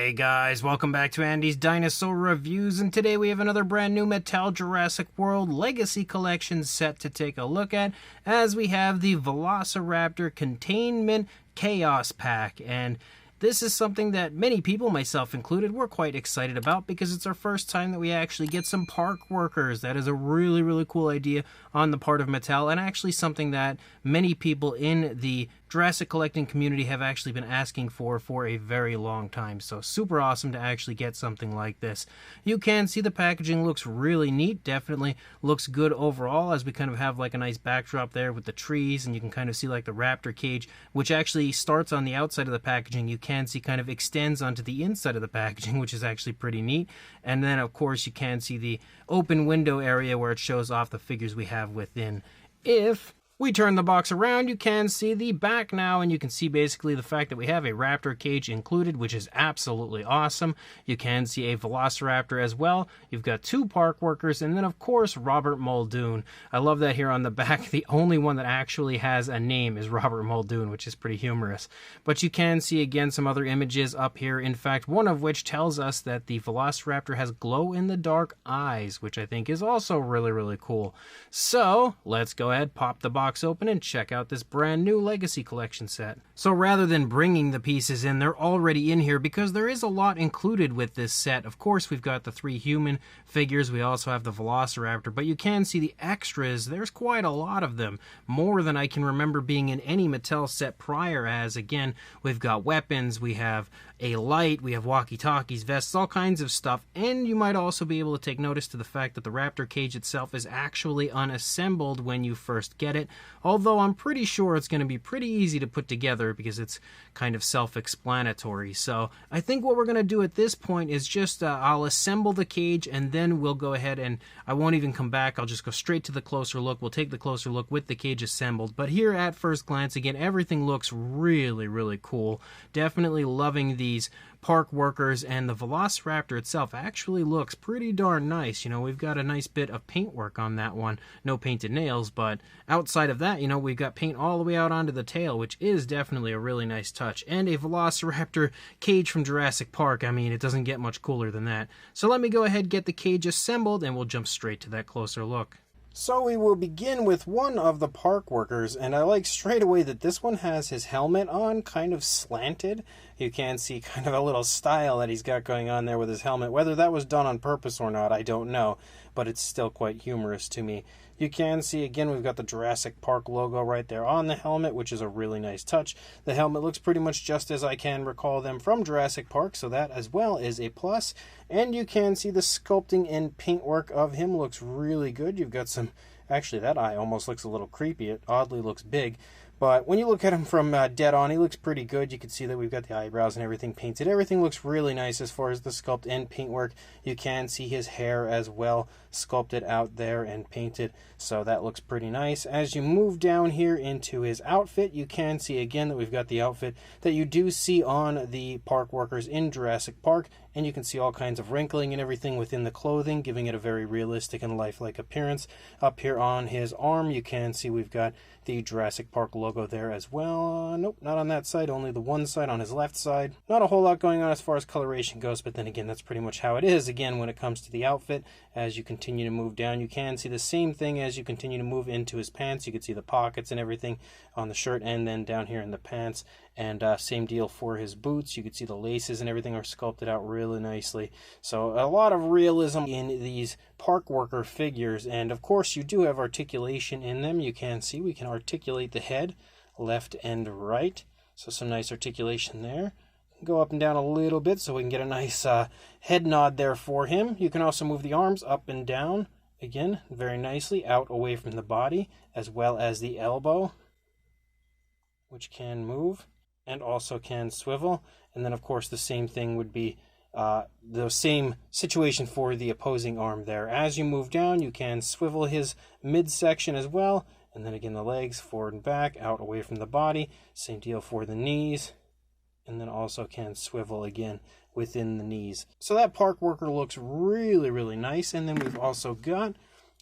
Hey guys, welcome back to Andy's Dinosaur Reviews, and today we have another brand new Mattel Jurassic World Legacy Collection set to take a look at, as we have the Velociraptor Containment Chaos pack. And this is something that many people, myself included, were quite excited about because it's our first time that we actually get some park workers. That is a really, really cool idea on the part of Mattel, and actually something that many people in the Jurassic collecting community have actually been asking for a very long time. So super awesome to actually get something like this. You can see the packaging looks really neat, definitely looks good overall, as we kind of have like a nice backdrop there with the trees, and you can kind of see like the raptor cage, which actually starts on the outside of the packaging. You can see kind of extends onto the inside of the packaging, which is actually pretty neat. And then of course you can see the open window area where it shows off the figures we have within. If we turn the box around, you can see the back now, and you can see basically the fact that we have a raptor cage included, which is absolutely awesome. You can see a Velociraptor as well. You've got two park workers, and then of course Robert Muldoon. I love that here on the back. The only one that actually has a name is Robert Muldoon, which is pretty humorous. But you can see again some other images up here. In fact, one of which tells us that the Velociraptor has glow-in-the-dark eyes, which I think is also really, really cool. So let's go ahead, pop the box open and check out this brand new Legacy Collection set. So rather than bringing the pieces in, they're already in here because there is a lot included with this set. Of course, we've got the three human figures. We also have the Velociraptor, but you can see the extras. There's quite a lot of them, more than I can remember being in any Mattel set prior, as again, we've got weapons, we have a light, we have walkie-talkies, vests, all kinds of stuff. And you might also be able to take notice to the fact that the raptor cage itself is actually unassembled when you first get it, although I'm pretty sure it's going to be pretty easy to put together because it's kind of self-explanatory. So I think what we're going to do at this point is just I'll assemble the cage, and then we'll go ahead and I won't even come back. I'll just go straight to the closer look. We'll take the closer look with the cage assembled. But here at first glance, again, everything looks really, really cool. Definitely loving these park workers, and the Velociraptor itself actually looks pretty darn nice. You know, we've got a nice bit of paintwork on that one. No painted nails, but outside of that, you know, we've got paint all the way out onto the tail, which is definitely a really nice touch. And a Velociraptor cage from Jurassic Park. I mean, it doesn't get much cooler than that. So let me go ahead and get the cage assembled, and we'll jump straight to that closer look. So we will begin with one of the park workers, and I like straight away that this one has his helmet on kind of slanted. You can see kind of a little style that he's got going on there with his helmet. Whether that was done on purpose or not, I don't know, but it's still quite humorous to me. You can see, again, we've got the Jurassic Park logo right there on the helmet, which is a really nice touch. The helmet looks pretty much just as I can recall them from Jurassic Park, so that as well is a plus. And you can see the sculpting and paintwork of him looks really good. You've got some, actually that eye almost looks a little creepy. It oddly looks big. But when you look at him from dead on, he looks pretty good. You can see that we've got the eyebrows and everything painted. Everything looks really nice as far as the sculpt and paintwork. You can see his hair as well sculpted out there and painted. So that looks pretty nice. As you move down here into his outfit, you can see again that we've got the outfit that you do see on the park workers in Jurassic Park. And you can see all kinds of wrinkling and everything within the clothing, giving it a very realistic and lifelike appearance. Up here on his arm, you can see we've got the Jurassic Park logo there as well. Nope, not on that side, only the one side on his left side. Not a whole lot going on as far as coloration goes, but then again, that's pretty much how it is. Again, when it comes to the outfit, as you continue to move down, you can see the same thing as you continue to move into his pants. You can see the pockets and everything on the shirt, and then down here in the pants. And same deal for his boots. You can see the laces and everything are sculpted out really nicely. So a lot of realism in these park worker figures. And of course, you do have articulation in them. You can see we can articulate the head left and right. So some nice articulation there. Go up and down a little bit so we can get a nice head nod there for him. You can also move the arms up and down. Again, very nicely out away from the body, as well as the elbow, which can move and also can swivel. And then of course the same thing would be the same situation for the opposing arm there. As you move down, you can swivel his midsection as well, and then again the legs forward and back, out away from the body. Same deal for the knees, and then also can swivel again within the knees. So that park worker looks really, really nice. And then we've also got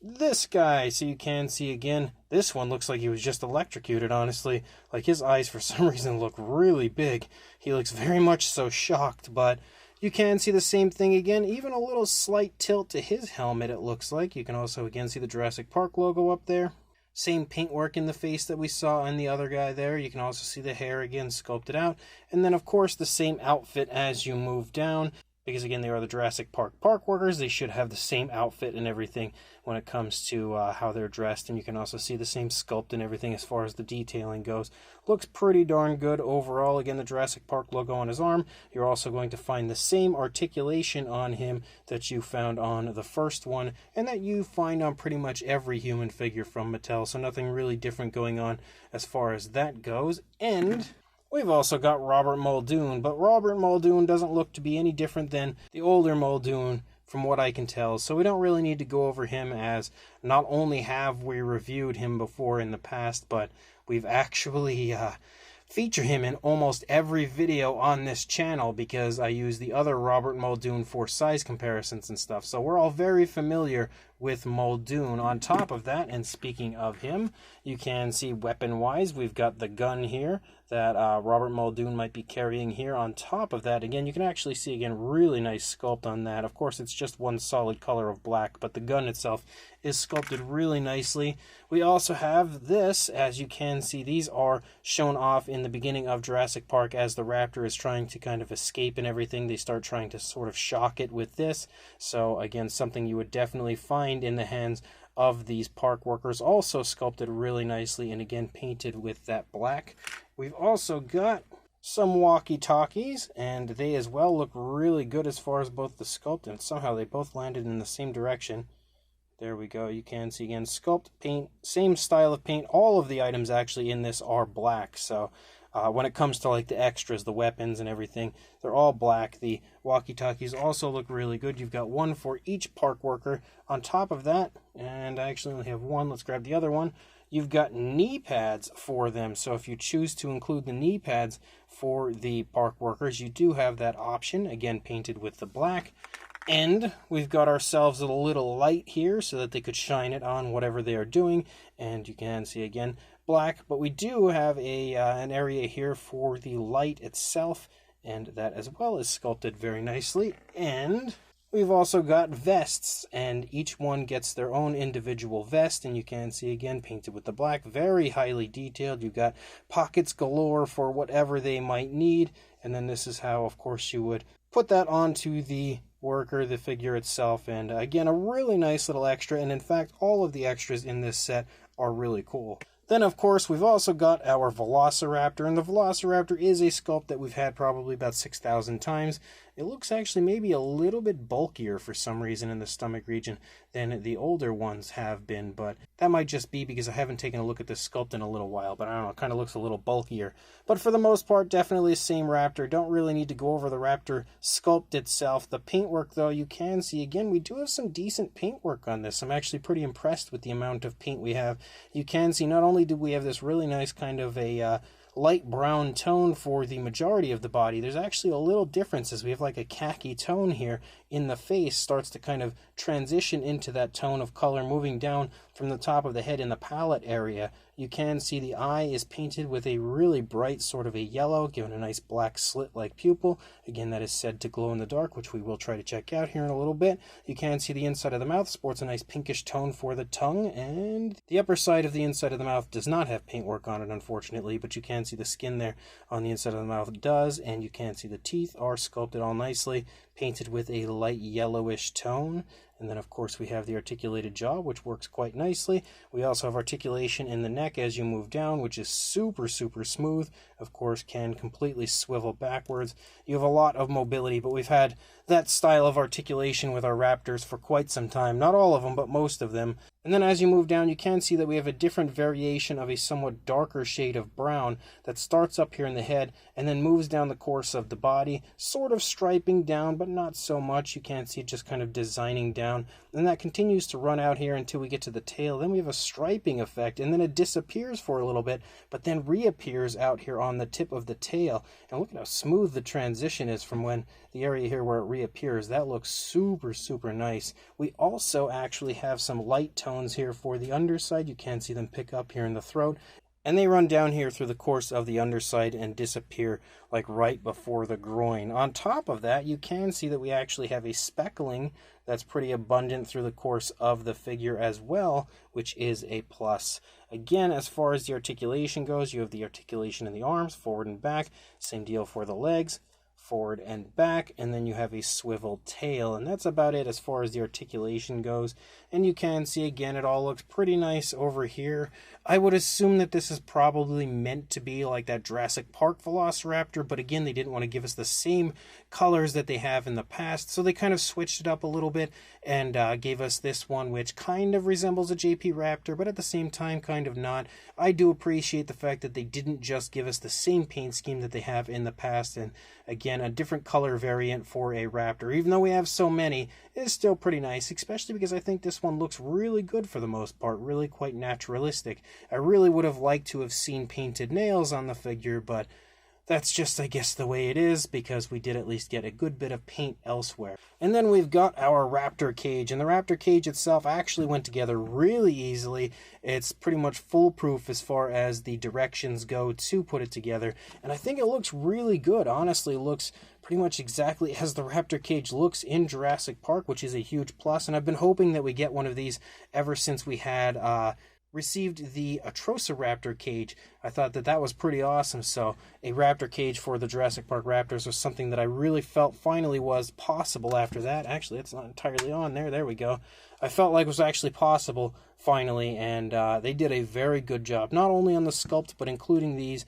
this guy. So you can see again, this one looks like he was just electrocuted, honestly. Like his eyes for some reason look really big. He looks very much so shocked, but You can see the same thing again, even a little slight tilt to his helmet, it looks like. You can also again see the Jurassic Park logo up there. Same paintwork in the face that we saw in the other guy there. You can also see the hair again sculpted out. And then of course the same outfit as you move down. Because again, they are the Jurassic Park workers. They should have the same outfit and everything when it comes to how they're dressed. And you can also see the same sculpt and everything as far as the detailing goes. Looks pretty darn good overall. Again, the Jurassic Park logo on his arm. You're also going to find the same articulation on him that you found on the first one, and that you find on pretty much every human figure from Mattel. So nothing really different going on as far as that goes. And we've also got Robert Muldoon, but Robert Muldoon doesn't look to be any different than the older Muldoon from what I can tell, so we don't really need to go over him, as not only have we reviewed him before in the past, but we've actually feature him in almost every video on this channel, because I use the other Robert Muldoon for size comparisons and stuff. So we're all very familiar with Muldoon. On top of that, and speaking of him, you can see weapon-wise, we've got the gun here that Robert Muldoon might be carrying here. On top of that, again, you can actually see, again, really nice sculpt on that. Of course, it's just one solid color of black, but the gun itself is sculpted really nicely. We also have this, as you can see, these are shown off in the beginning of Jurassic Park as the Raptor is trying to kind of escape and everything. They start trying to sort of shock it with this. So again, something you would definitely find in the hands of these park workers, also sculpted really nicely and again painted with that black. We've also got some walkie-talkies, and they as well look really good as far as both the sculpt, and somehow they both landed in the same direction. There we go. You can see again, sculpt, paint, same style of paint. All of the items actually in this are black, so when it comes to like the extras, the weapons and everything, they're all black. The walkie-talkies also look really good. You've got one for each park worker. On top of that, and I actually only have one, let's grab the other one, you've got knee pads for them. So if you choose to include the knee pads for the park workers, you do have that option, again painted with the black. And we've got ourselves a little light here so that they could shine it on whatever they are doing. And you can see again black, but we do have an area here for the light itself, and that as well is sculpted very nicely. And we've also got vests, and each one gets their own individual vest, and you can see again painted with the black, very highly detailed. You've got pockets galore for whatever they might need, and then this is how, of course, you would put that onto the worker, the figure itself. And again, a really nice little extra, and in fact all of the extras in this set are really cool. Then, of course, we've also got our Velociraptor, and the Velociraptor is a sculpt that we've had probably about 6,000 times. It looks actually maybe a little bit bulkier for some reason in the stomach region than the older ones have been, but that might just be because I haven't taken a look at this sculpt in a little while, but I don't know, it kind of looks a little bulkier. But for the most part, definitely the same Raptor. Don't really need to go over the Raptor sculpt itself. The paintwork, though, you can see, again, we do have some decent paintwork on this. I'm actually pretty impressed with the amount of paint we have. You can see not only do we have this really nice kind of a light brown tone for the majority of the body, there's actually a little difference as we have like a khaki tone here in the face, starts to kind of transition into that tone of color moving down from the top of the head in the palate area. You can see the eye is painted with a really bright sort of a yellow, given a nice black slit-like pupil. Again, that is said to glow in the dark, which we will try to check out here in a little bit. You can see the inside of the mouth sports a nice pinkish tone for the tongue, and the upper side of the inside of the mouth does not have paintwork on it, unfortunately, but you can see the skin there on the inside of the mouth does, and you can see the teeth are sculpted all nicely, painted with a light yellowish tone. And then, of course, we have the articulated jaw, which works quite nicely. We also have articulation in the neck as you move down, which is super, super smooth. Of course, can completely swivel backwards. You have a lot of mobility, but we've had that style of articulation with our Raptors for quite some time. Not all of them, but most of them. And then as you move down, you can see that we have a different variation of a somewhat darker shade of brown that starts up here in the head and then moves down the course of the body, sort of striping down, but not so much. You can see it just kind of designing down. And that continues to run out here until we get to the tail. Then we have a striping effect, and then it disappears for a little bit, but then reappears out here on the tip of the tail. And look at how smooth the transition is from when the area here where it reappears. That looks super, super nice. We also actually have some light tones here for the underside. You can see them pick up here in the throat. And they run down here through the course of the underside and disappear like right before the groin. On top of that, you can see that we actually have a speckling that's pretty abundant through the course of the figure as well, which is a plus. Again, as far as the articulation goes, you have the articulation in the arms, forward and back. Same deal for the legs, forward and back, and then you have a swivel tail, and that's about it as far as the articulation goes. And you can see again it all looks pretty nice over here. I would assume that this is probably meant to be like that Jurassic Park Velociraptor, but again, they didn't want to give us the same colors that they have in the past, so they kind of switched it up a little bit and gave us this one, which kind of resembles a JP Raptor, but at the same time kind of not. I do appreciate the fact that they didn't just give us the same paint scheme that they have in the past, and again, a different color variant for a Raptor, even though we have so many, is still pretty nice, especially because I think this one looks really good for the most part, really quite naturalistic. I really would have liked to have seen painted nails on the figure, but that's just, I guess, the way it is, because we did at least get a good bit of paint elsewhere. And then we've got our Raptor cage, and the Raptor cage itself actually went together really easily. It's pretty much foolproof as far as the directions go to put it together, and I think it looks really good. Honestly, it looks pretty much exactly as the Raptor cage looks in Jurassic Park, which is a huge plus, and I've been hoping that we get one of these ever since we had received the Atrociraptor cage. I thought that that was pretty awesome, so a Raptor cage for the Jurassic Park Raptors was something that I really felt finally was possible after that. Actually, it's not entirely on there. There we go. I felt like it was actually possible finally, and they did a very good job, not only on the sculpt, but including these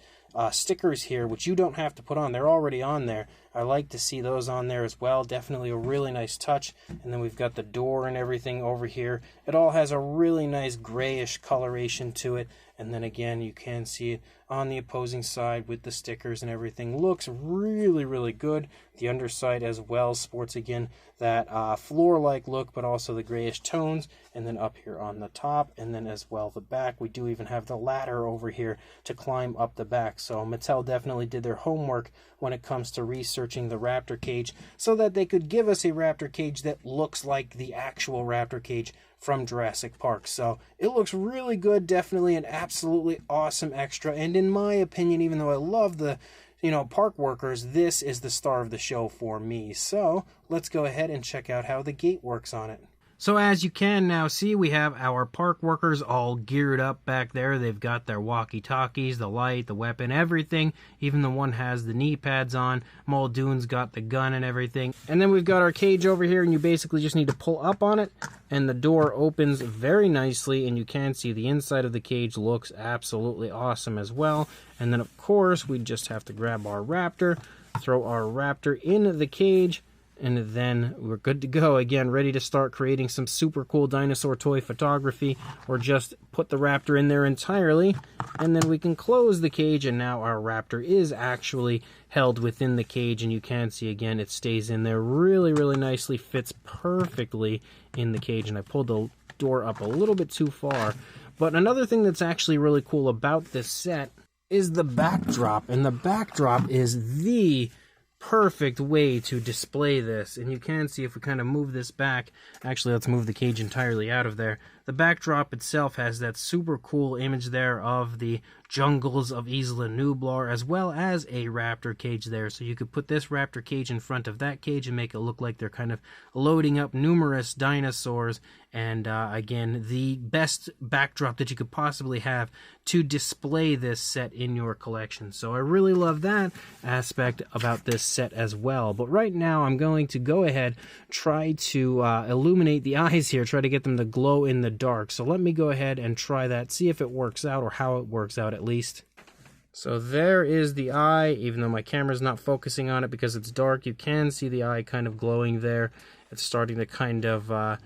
stickers here, which you don't have to put on. They're already on there. I like to see those on there as well. Definitely a really nice touch. And then we've got the door and everything over here. It all has a really nice grayish coloration to it. And then again, you can see it on the opposing side with the stickers and everything. Looks really, really good. The underside as well sports, again, that floor-like look, but also the grayish tones. And then up here on the top, and then as well the back. We do even have the ladder over here to climb up the back. So Mattel definitely did their homework when it comes to researching the Raptor cage, so that they could give us a Raptor cage that looks like the actual Raptor cage from Jurassic Park. So it looks really good, definitely an absolutely awesome extra, and in my opinion, even though I love the park workers, this is the star of the show for me. So let's go ahead and check out how the gate works on it. So as you can now see, we have our park workers all geared up back there. They've got their walkie-talkies, the light, the weapon, everything. Even the one has the knee pads on. Muldoon's got the gun and everything. And then we've got our cage over here, and you basically just need to pull up on it, and the door opens very nicely, and you can see the inside of the cage looks absolutely awesome as well. And then, of course, we just have to grab our Raptor, throw our Raptor in the cage, and then we're good to go. Again, ready to start creating some super cool dinosaur toy photography, or just put the Raptor in there entirely, and then we can close the cage, and now our Raptor is actually held within the cage, and you can see again it stays in there really, really nicely, fits perfectly in the cage. And I pulled the door up a little bit too far. But another thing that's actually really cool about this set is the backdrop, and the backdrop is the perfect way to display this. And you can see if we kind of move this back, actually let's move the cage entirely out of there. The backdrop itself has that super cool image there of the jungles of Isla Nublar, as well as a Raptor cage there. So you could put this Raptor cage in front of that cage and make it look like they're kind of loading up numerous dinosaurs. And again, the best backdrop that you could possibly have to display this set in your collection. So I really love that aspect about this set as well. But right now I'm going to go ahead, try to illuminate the eyes here, try to get them to glow in the dark. So let me go ahead and try that, see if it works out, or how it works out at least. So there is the eye. Even though my camera's not focusing on it because it's dark, you can see the eye kind of glowing there. It's starting to kind of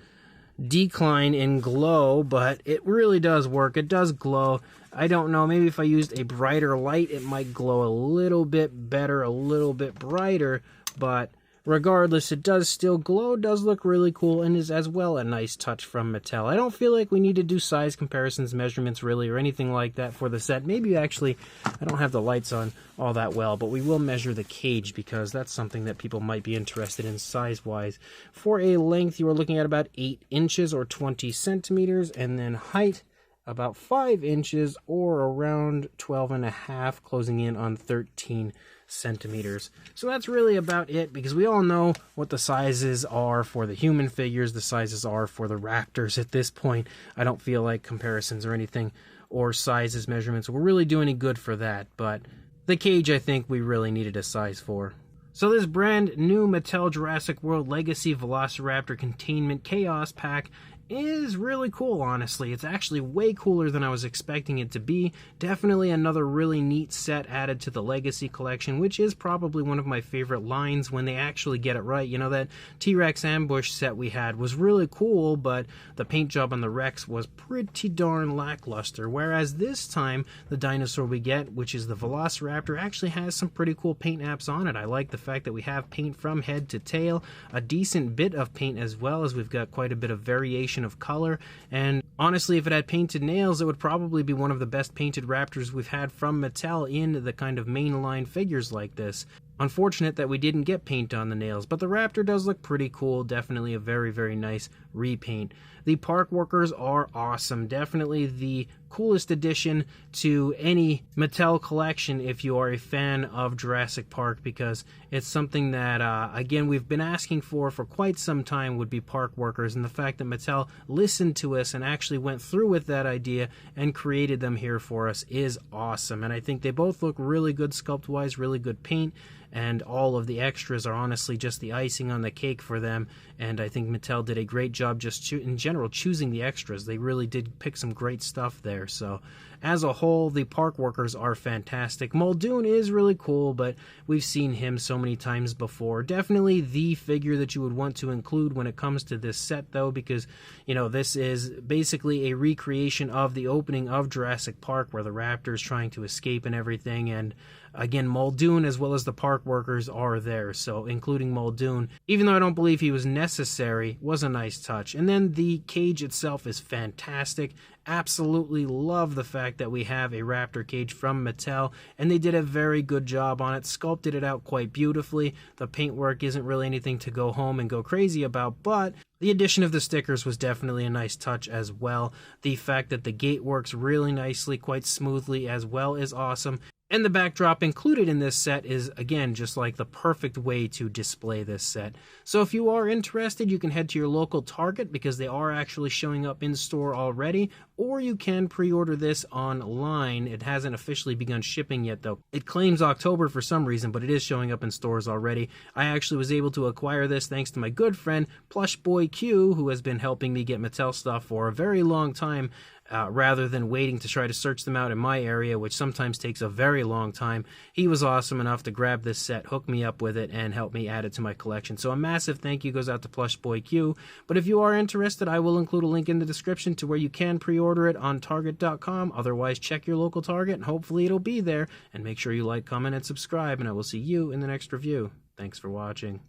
decline in glow, but it really does work. It does glow. I don't know, maybe if I used a brighter light it might glow a little bit better, a little bit brighter, but regardless, it does still glow, does look really cool, and is as well a nice touch from Mattel. I don't feel like we need to do size comparisons, measurements really, or anything like that for the set. Maybe actually, I don't have the lights on all that well, but we will measure the cage because that's something that people might be interested in size-wise. For a length, you are looking at about 8 inches or 20 centimeters, and then height, about 5 inches or around 12.5, closing in on 13 centimeters. So that's really about it, because we all know what the sizes are for the human figures, the sizes are for the Raptors at this point. I don't feel like comparisons or anything, or sizes, measurements will really do any good for that, but the cage I think we really needed a size for. So this brand new Mattel Jurassic World Legacy Velociraptor Containment Chaos pack is really cool, honestly. It's actually way cooler than I was expecting it to be. Definitely another really neat set added to the Legacy collection, which is probably one of my favorite lines when they actually get it right. You know, that T-Rex ambush set we had was really cool, but the paint job on the Rex was pretty darn lackluster, whereas this time the dinosaur we get, which is the Velociraptor, actually has some pretty cool paint apps on it. I like the fact that we have paint from head to tail, a decent bit of paint as well, as we've got quite a bit of variation of color, and honestly, if it had painted nails, it would probably be one of the best painted Raptors we've had from Mattel in the kind of mainline figures like this. Unfortunate that we didn't get paint on the nails, but the Raptor does look pretty cool. Definitely a very, very nice repaint. The park workers are awesome. Definitely the coolest addition to any Mattel collection if you are a fan of Jurassic Park, because it's something that, again, we've been asking for quite some time, would be park workers, and the fact that Mattel listened to us and actually went through with that idea and created them here for us is awesome. And I think they both look really good sculpt-wise, really good paint, and all of the extras are honestly just the icing on the cake for them. And I think Mattel did a great job just in general choosing the extras. They really did pick some great stuff there. So as a whole, the park workers are fantastic. Muldoon is really cool, but we've seen him so many times before. Definitely the figure that you would want to include when it comes to this set, though, because, you know, this is basically a recreation of the opening of Jurassic Park, where the Raptor is trying to escape and everything, and again, Muldoon as well as the park workers are there, so including Muldoon, even though I don't believe he was necessary, was a nice touch. And then the cage itself is fantastic. Absolutely love the fact that we have a Raptor cage from Mattel, and they did a very good job on it, sculpted it out quite beautifully. The paintwork isn't really anything to go home and go crazy about, but the addition of the stickers was definitely a nice touch as well. The fact that the gate works really nicely, quite smoothly as well, is awesome. And the backdrop included in this set is, again, just like the perfect way to display this set. So if you are interested, you can head to your local Target, because they are actually showing up in store already, or you can pre-order this online. It hasn't officially begun shipping yet, though. It claims October for some reason, but it is showing up in stores already. I actually was able to acquire this thanks to my good friend Plush Boy Q, who has been helping me get Mattel stuff for a very long time, rather than waiting to try to search them out in my area, which sometimes takes a very long time. He was awesome enough to grab this set, hook me up with it, and help me add it to my collection. So a massive thank you goes out to Plush Boy Q. But if you are interested, I will include a link in the description to where you can pre-order it on Target.com. Otherwise, check your local Target, and hopefully it'll be there. And make sure you like, comment, and subscribe, and I will see you in the next review. Thanks for watching.